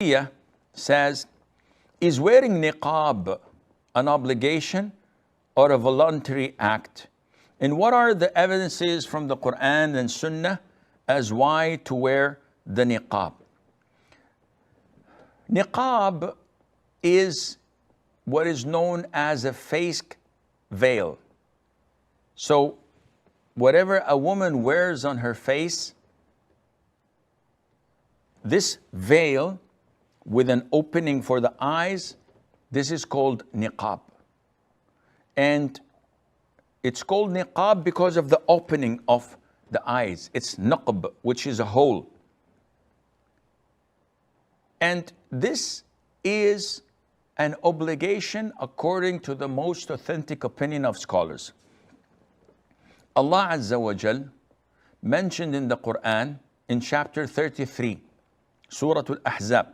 says, is wearing niqab an obligation or a voluntary act? And what are the evidences from the Qur'an and Sunnah as why to wear the niqab? Niqab is what is known as a face veil. So whatever a woman wears on her face, this veil with an opening for the eyes, this is called niqab. And it's called niqab because of the opening of the eyes. It's naqb, which is a hole. And this is an obligation according to the most authentic opinion of scholars. Allah Azza wa Jal mentioned in the Quran in chapter 33, Surah Al-Ahzab,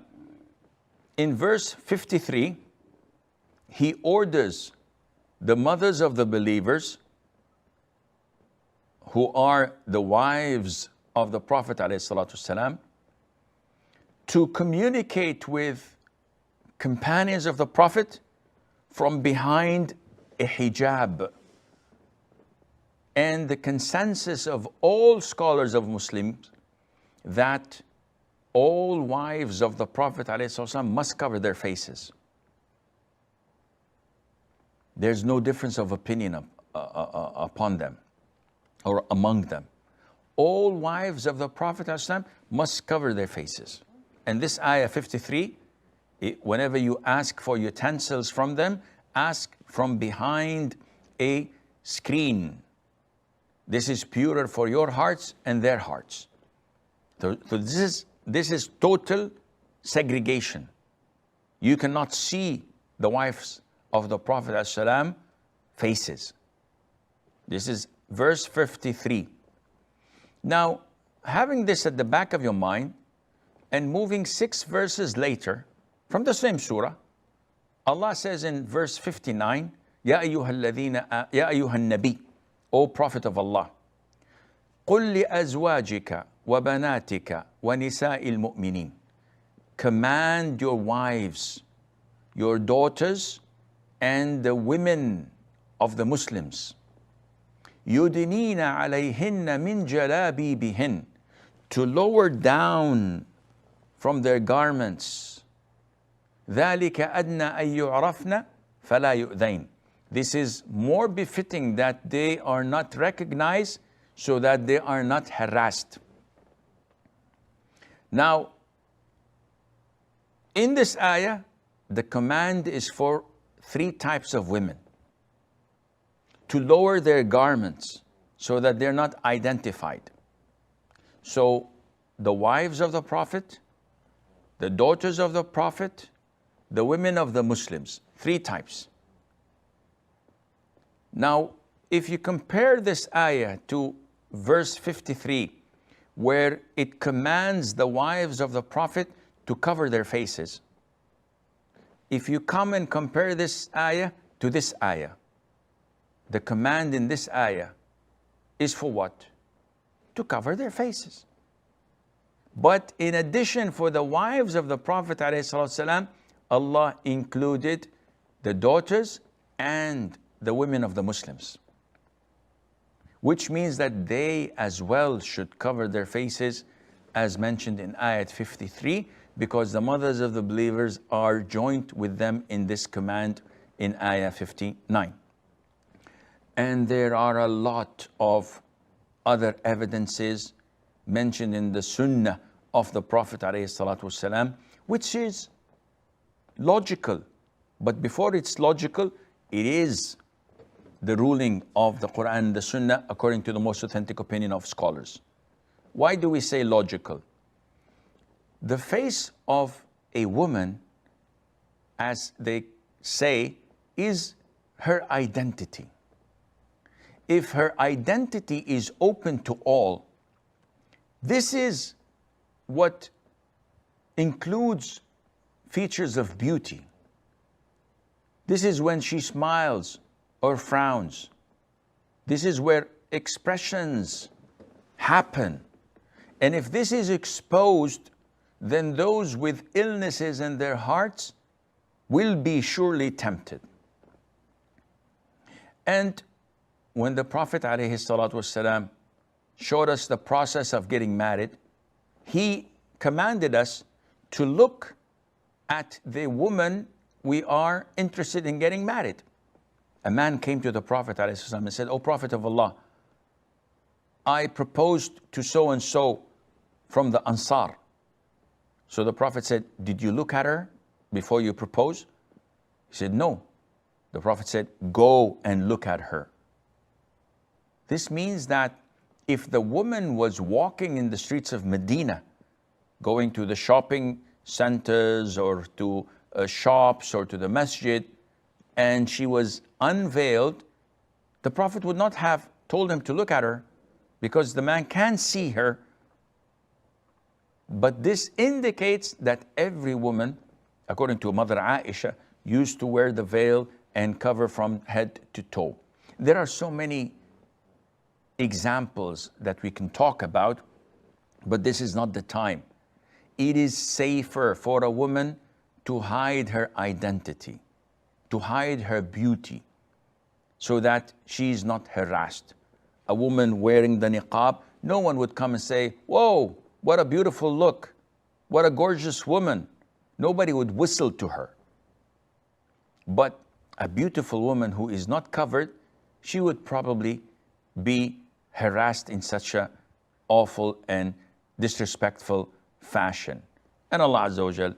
in verse 53, He orders the mothers of the believers, who are the wives of the Prophet ﷺ, to communicate with companions of the Prophet from behind a hijab. And the consensus of all scholars of Muslims that all wives of the Prophet ﷺ must cover their faces. There's no difference of opinion upon them or among them. All wives of the Prophet ﷺ must cover their faces. And this ayah 53, whenever you ask for utensils from them, ask from behind a screen. This is purer for your hearts and their hearts. So this is total segregation. You cannot see the wives of the Prophet ﷺ faces. This is verse 53. Now, having this at the back of your mind and moving 6 verses later from the same surah, Allah says in verse 59, Ya ayyuhal nabi, O Prophet of Allah, قُلْ لِأَزْوَاجِكَ وَبَنَاتِكَ وَنِسَاءِ الْمُؤْمِنِينَ. Command your wives, your daughters, and the women of the Muslims, يُدْنِينَ عَلَيْهِنَّ مِنْ جَلَابِيبِهِنَّ, to lower down from their garments. ذَلِكَ أَدْنَى أَن يُعْرَفْنَ فَلَا يُؤْذَيْنَ. This is more befitting that they are not recognized, so that they are not harassed. Now, in this ayah, the command is for 3 types of women to lower their garments so that they're not identified. So, the wives of the Prophet, the daughters of the Prophet, the women of the Muslims, 3 types. Now, if you compare this ayah to verse 53, where it commands the wives of the Prophet to cover their faces, if you come and compare this ayah to this ayah, the command in this ayah is for what? To cover their faces. But in addition, for the wives of the Prophet ﷺ, Allah included the daughters and the women of the Muslims, which means that they as well should cover their faces, as mentioned in ayat 53, because the mothers of the believers are joined with them in this command in ayah 59. And there are a lot of other evidences mentioned in the Sunnah of the Prophet ﷺ, which is logical. But before it's logical, it is the ruling of the Qur'an and the Sunnah according to the most authentic opinion of scholars. Why do we say logical? The face of a woman, as they say, is her identity. If her identity is open to all, this is what includes features of beauty. This is when she smiles or frowns. This is where expressions happen. And if this is exposed, then those with illnesses in their hearts will be surely tempted. And when the Prophet ﷺ showed us the process of getting married, he commanded us to look at the woman we are interested in getting married. A man came to the Prophet ﷺ and said, "O Prophet of Allah, I proposed to so-and-so from the Ansar." So the Prophet said, "Did you look at her before you propose?" He said, "No." The Prophet said, "Go and look at her." This means that if the woman was walking in the streets of Medina, going to the shopping centers or to shops or to the masjid, and she was unveiled, the Prophet would not have told him to look at her because the man can see her. But this indicates that every woman, according to Mother Aisha, used to wear the veil and cover from head to toe. There are so many examples that we can talk about, but this is not the time. It is safer for a woman to hide her identity, to hide her beauty, so that she is not harassed. A woman wearing the niqab, no one would come and say, "Whoa, what a beautiful look, what a gorgeous woman." Nobody would whistle to her. But a beautiful woman who is not covered, she would probably be harassed in such a awful and disrespectful fashion. And Allah Azza wa Jal